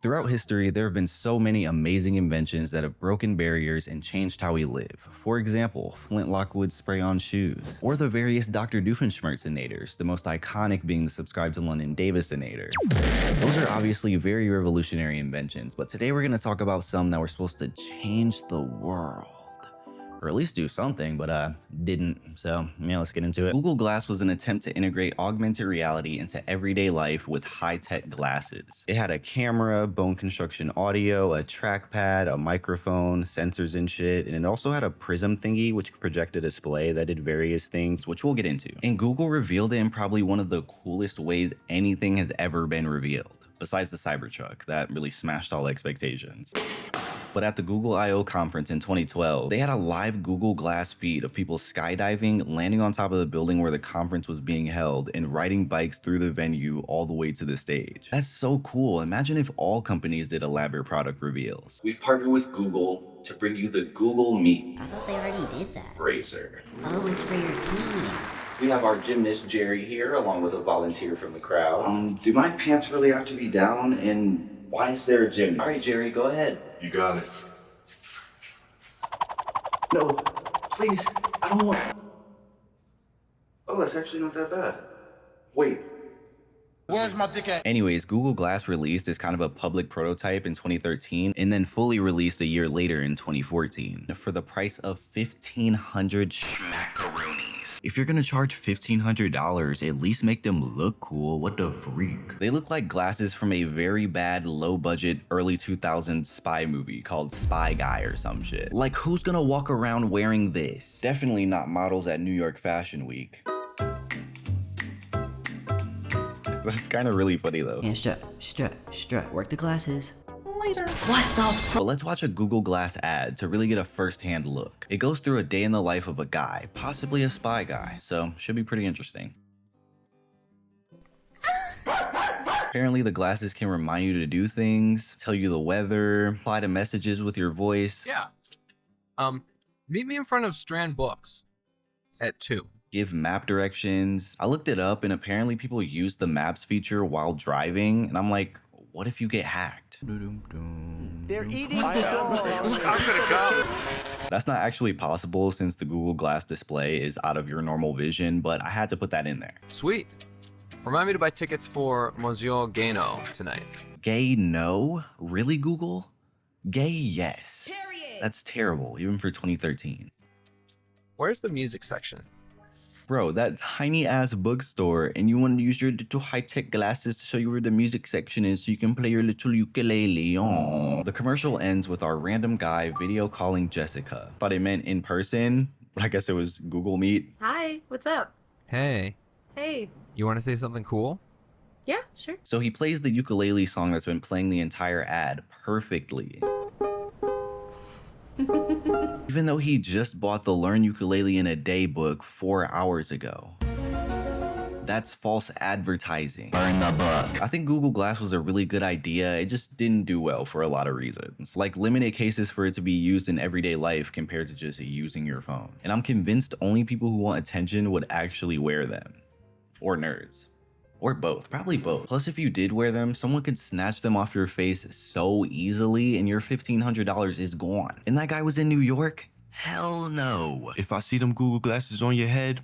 Throughout history, there have been so many amazing inventions that have broken barriers and changed how we live. For example, Flint Lockwood's spray-on shoes, or the various Dr. Doofenshmirtz-inators, the most iconic being the subscribe to Londyn Davis-inator. Those are obviously very revolutionary inventions, but today we're going to talk about some that were supposed to change the world. Or at least do something, but didn't. So yeah, let's get into it. Google Glass was an attempt to integrate augmented reality into everyday life with high-tech glasses. It had a camera, bone construction audio, a trackpad, a microphone, sensors and shit, and it also had a prism thingy which could project a display that did various things, which we'll get into. And Google revealed it in probably one of the coolest ways anything has ever been revealed, besides the Cybertruck that really smashed all expectations. But at the Google I/O conference in 2012, they had a live Google Glass feed of people skydiving, landing on top of the building where the conference was being held, and riding bikes through the venue all the way to the stage. That's so cool. Imagine if all companies did elaborate product reveals. We've partnered with Google to bring you the Google Meet. I thought they already did that. Racer. Oh, it's for your key. We have our gymnast Jerry here, along with a volunteer from the crowd. Do my pants really have to be down? And why is there a gymnast? All right, Jerry, go ahead. You got it. No, please, I don't want. Oh, that's actually not that bad. Wait. Where's my dick at? Anyways, Google Glass released as kind of a public prototype in 2013 and then fully released a year later in 2014 for the price of $1,500 schmackaroonies. If you're gonna charge $1,500, at least make them look cool. What the freak? They look like glasses from a very bad, low-budget, early 2000s spy movie called Spy Guy or some shit. Like, who's gonna walk around wearing this? Definitely not models at New York Fashion Week. That's kind of really funny though. And strut. Work the glasses. Laser. What the fuck? But let's watch a Google Glass ad to really get a first-hand look. It goes through a day in the life of a guy, possibly a spy guy, so should be pretty interesting. Apparently the glasses can remind you to do things, tell you the weather, reply to messages with your voice. Yeah. Meet me in front of Strand Books at 2. Give map directions. I looked it up and apparently people use the maps feature while driving, and I'm like, what if you get hacked? They're eating the I'm gonna go. That's not actually possible since the Google Glass display is out of your normal vision, but I had to put that in there. Sweet. Remind me to buy tickets for Monsieur Gano tonight. Gay no? Really, Google? Gay yes. Period. That's terrible, even for 2013. Where's the music section? Bro, that tiny ass bookstore, and you want to use your little high-tech glasses to show you where the music section is so you can play your little ukulele. Aww. The commercial ends with our random guy video calling Jessica. Thought it meant in person, but I guess it was Google Meet. Hi, what's up? Hey, Hey. you want to say something cool? Yeah, sure. So he plays the ukulele song that's been playing the entire ad perfectly. Even though he just bought the Learn Ukulele in a Day book 4 hours ago. That's false advertising. Learn the book. I think Google Glass was a really good idea. It just didn't do well for a lot of reasons. Like limited cases for it to be used in everyday life compared to just using your phone. And I'm convinced only people who want attention would actually wear them. Or nerds. Or both, probably both. Plus, if you did wear them, someone could snatch them off your face so easily and your $1,500 is gone. And that guy was in New York? Hell no. If I see them Google glasses on your head,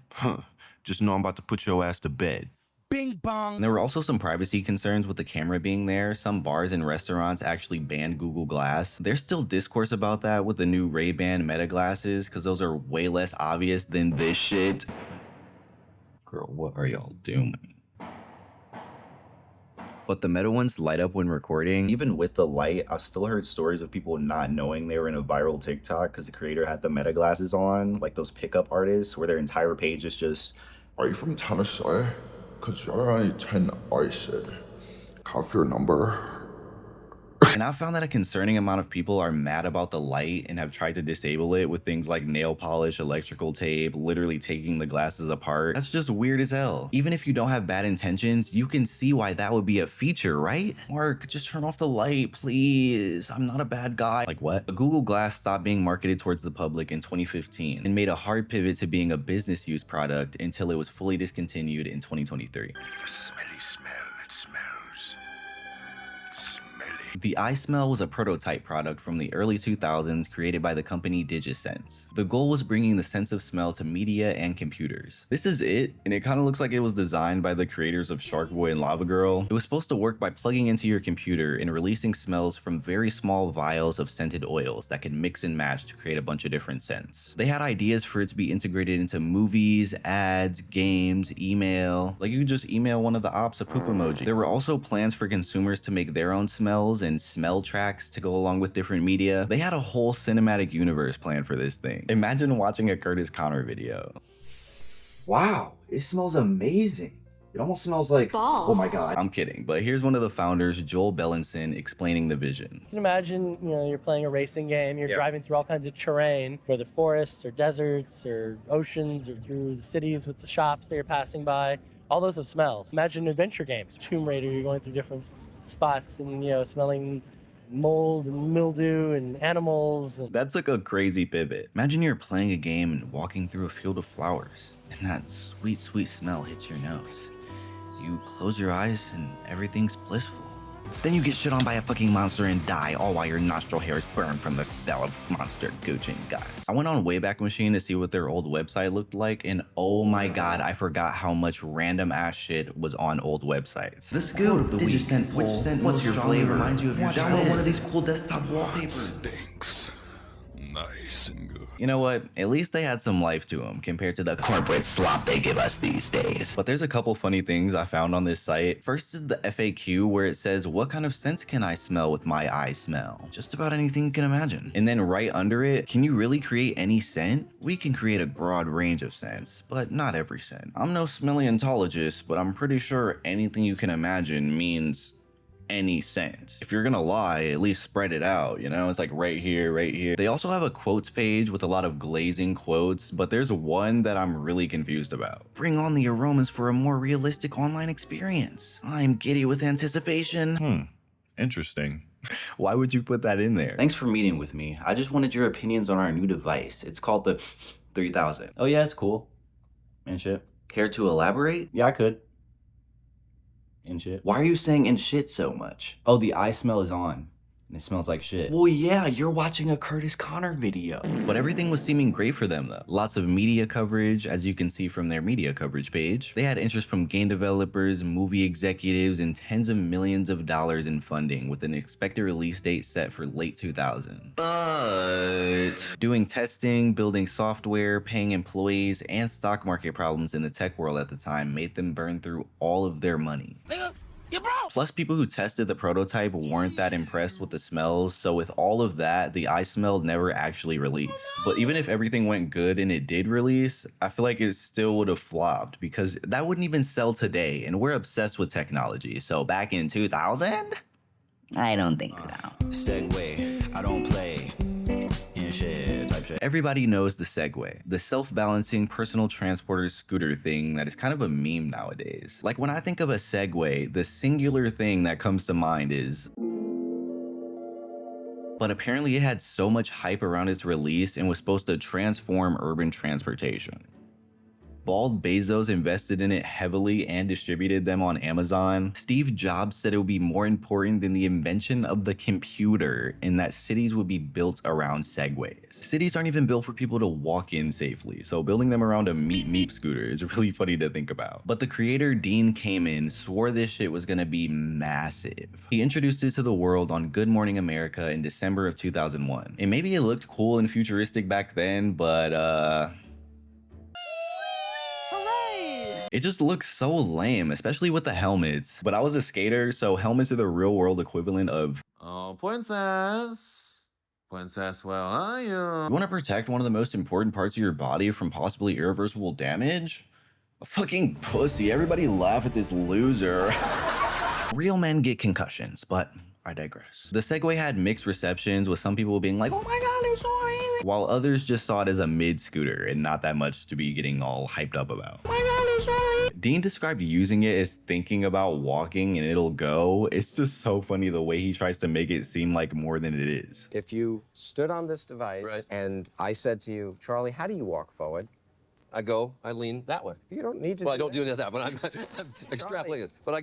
just know I'm about to put your ass to bed. Bing bong. And there were also some privacy concerns with the camera being there. Some bars and restaurants actually banned Google Glass. There's still discourse about that with the new Ray-Ban Meta glasses because those are way less obvious than this shit. Girl, what are y'all doing? But the Meta ones light up when recording. Even with the light, I've still heard stories of people not knowing they were in a viral TikTok because the creator had the Meta glasses on, like those pickup artists where their entire page is just, Are you from Tennessee? Cause you're only 10 ice. Have your number. and I found that a concerning amount of people are mad about the light and have tried to disable it with things like nail polish, electrical tape, literally taking the glasses apart. That's just weird as hell. Even if you don't have bad intentions, you can see why that would be a feature, right? Mark, just turn off the light, please. I'm not a bad guy. Like what? The Google Glass stopped being marketed towards the public in 2015 and made a hard pivot to being a business use product until it was fully discontinued in 2023. A smelly smell that smells smelly. The iSmell was a prototype product from the early 2000s created by the company DigiSense. The goal was bringing the sense of smell to media and computers. This is it, and it kind of looks like it was designed by the creators of Shark Boy and Lava Girl. It was supposed to work by plugging into your computer and releasing smells from very small vials of scented oils that could mix and match to create a bunch of different scents. They had ideas for it to be integrated into movies, ads, games, email. Like you could just email one of the ops a poop emoji. There were also plans for consumers to make their own smells and smell tracks to go along with different media. They had a whole cinematic universe planned for this thing. Imagine watching a Curtis Connor video. Wow, it smells amazing. It almost smells like balls. Oh my god. I'm kidding, but here's one of the founders, Joel Bellinson, explaining the vision. You can imagine, you're playing a racing game, you're driving through all kinds of terrain, whether forests or deserts or oceans or through the cities with the shops that you're passing by. All those have smells. Imagine adventure games. Tomb Raider, you're going through different spots and, smelling mold and mildew and animals. That took a crazy pivot. Imagine you're playing a game and walking through a field of flowers, and that sweet, sweet smell hits your nose. You close your eyes and everything's blissful. Then you get shit on by a fucking monster and die, all while your nostril hairs burn from the smell of monster gooch and guts. I went on Wayback Machine to see what their old website looked like, and oh my god, I forgot how much random ass shit was on old websites. The scoop of the week. Which scent What's your flavor? Reminds you of your Download one of these cool desktop wallpapers. Stinks. Nice and good. You know what? At least they had some life to them compared to the corporate slop they give us these days. But there's a couple funny things I found on this site. First is the FAQ where it says, what kind of scents can I smell with my iSmell? Just about anything you can imagine. And then right under it, can you really create any scent? We can create a broad range of scents, but not every scent. I'm no smellientologist, but I'm pretty sure anything you can imagine means any scent. If you're gonna lie, at least spread it out, it's like right here, right here. They also have a quotes page with a lot of glazing quotes, but there's one that I'm really confused about. Bring on the aromas for a more realistic online experience. I'm giddy with anticipation. Interesting. Why would you put that in there? Thanks for meeting with me. I just wanted your opinions on our new device. It's called the 3000. Oh yeah, it's cool. And shit. Care to elaborate? Yeah, I could. And shit. Why are you saying "and shit" so much? Oh, the iSmell is on. And it smells like shit. Well, yeah, you're watching a Curtis Connor video. But everything was seeming great for them though. Lots of media coverage, as you can see from their media coverage page. They had interest from game developers, movie executives, and tens of millions of dollars in funding with an expected release date set for late 2000. But doing testing, building software, paying employees, and stock market problems in the tech world at the time made them burn through all of their money. Plus, people who tested the prototype weren't that impressed with the smells, so with all of that, the iSmell never actually released. But even if everything went good and it did release, I feel like it still would have flopped because that wouldn't even sell today, and we're obsessed with technology. So back in 2000? I don't think so. Segway, I don't play. Shit, type shit. Everybody knows the Segway, the self-balancing personal transporter scooter thing that is kind of a meme nowadays. Like when I think of a Segway, the singular thing that comes to mind is... But apparently it had so much hype around its release and was supposed to transform urban transportation. Bald Bezos invested in it heavily and distributed them on Amazon. Steve Jobs said it would be more important than the invention of the computer and that cities would be built around Segways. Cities aren't even built for people to walk in safely, so building them around a meep scooter is really funny to think about. But the creator, Dean Kamen, swore this shit was gonna be massive. He introduced it to the world on Good Morning America in December of 2001. And maybe it looked cool and futuristic back then, but it just looks so lame, especially with the helmets. But I was a skater, so helmets are the real world equivalent of... Oh, princess. Princess, where are you? You want to protect one of the most important parts of your body from possibly irreversible damage? A fucking pussy. Everybody laugh at this loser. Real men get concussions, but I digress. The Segway had mixed receptions, with some people being like, oh my god, it's so amazing, while others just saw it as a mid scooter and not that much to be getting all hyped up about. Oh my god, it's so amazing. Dean described using it as thinking about walking and it'll go. It's just so funny the way he tries to make it seem like more than it is. If you stood on this device and I said to you, Charlie, how do you walk forward? I lean that way. You don't need to. Well, I don't do that, but I'm extrapolating it. But I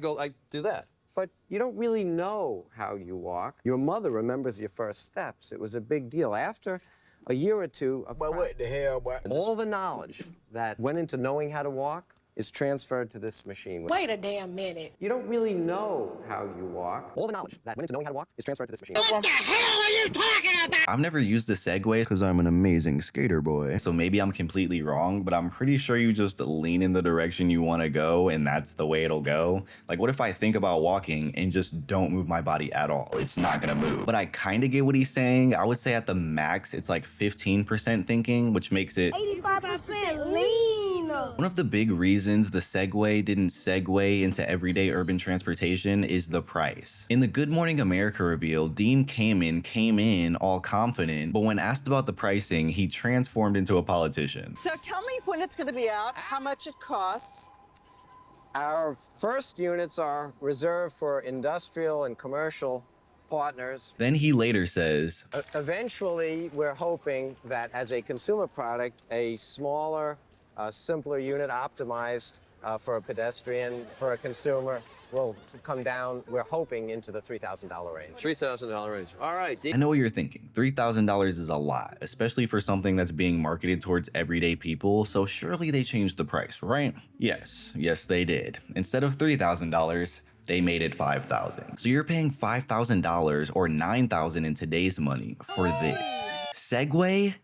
do that. but you don't really know how you walk. Your mother remembers your first steps. It was a big deal. After a year or two of What the hell, boy? all the knowledge that went into knowing how to walk is transferred to this machine. Wait a damn minute. You don't really know how you walk. All the knowledge that went into knowing how to walk is transferred to this machine. What the hell are you talking about? I've never used a Segway because I'm an amazing skater boy. So maybe I'm completely wrong, but I'm pretty sure you just lean in the direction you want to go and that's the way it'll go. Like, what if I think about walking and just don't move my body at all? It's not gonna move. But I kind of get what he's saying. I would say at the max, it's like 15% thinking, which makes it 85% lean. one of the big reasons the Segway didn't segue into everyday urban transportation is the price. In the Good Morning America reveal, Dean came in all confident, but when asked about the pricing, he transformed into a politician. So tell me when it's going to be out, how much it costs. Our first units are reserved for industrial and commercial partners. Then he later says, Eventually, we're hoping that as a consumer product, a smaller, simpler unit optimized for a pedestrian, for a consumer, will come down, we're hoping, into the $3,000 range. $3,000 range. All right. I know what you're thinking. $3,000 is a lot, especially for something that's being marketed towards everyday people, so surely they changed the price, right? Yes, they did. Instead of $3,000, they made it $5,000. So you're paying $5,000 or $9,000 in today's money for this. Segway?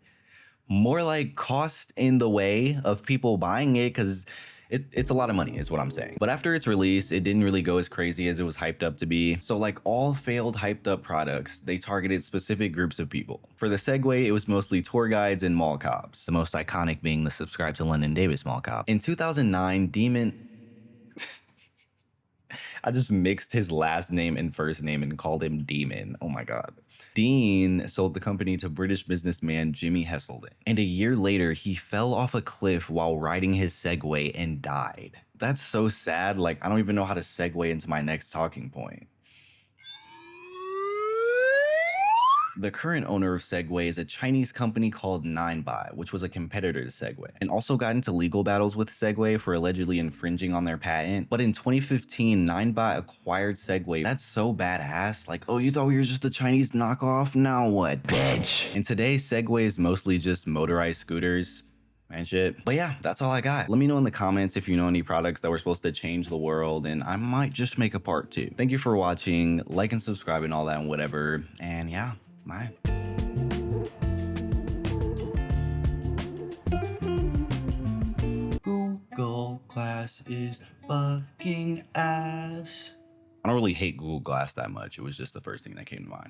More like cost in the way of people buying it, because it's a lot of money is what I'm saying. But after its release, it didn't really go as crazy as it was hyped up to be. So like all failed hyped up products, they targeted specific groups of people. For the Segway, it was mostly tour guides and mall cops, the most iconic being the Subscribe to London Davis mall cop. In 2009, I just mixed his last name and first name and called him Demon. Oh my God. Dean sold the company to British businessman Jimmy Heselden. And a year later, he fell off a cliff while riding his Segway and died. That's so sad. Like, I don't even know how to segue into my next talking point. The current owner of Segway is a Chinese company called 9by, which was a competitor to Segway, and also got into legal battles with Segway for allegedly infringing on their patent. But in 2015, 9by acquired Segway. That's so badass. Like, oh, you thought we were just a Chinese knockoff? Now what, bitch? And today, Segway is mostly just motorized scooters and shit. But yeah, that's all I got. Let me know in the comments if you know any products that were supposed to change the world, and I might just make a part 2. Thank you for watching. Like and subscribe and all that and whatever. And yeah. Bye. Google Glass is fucking ass. I don't really hate Google Glass that much. It was just the first thing that came to mind.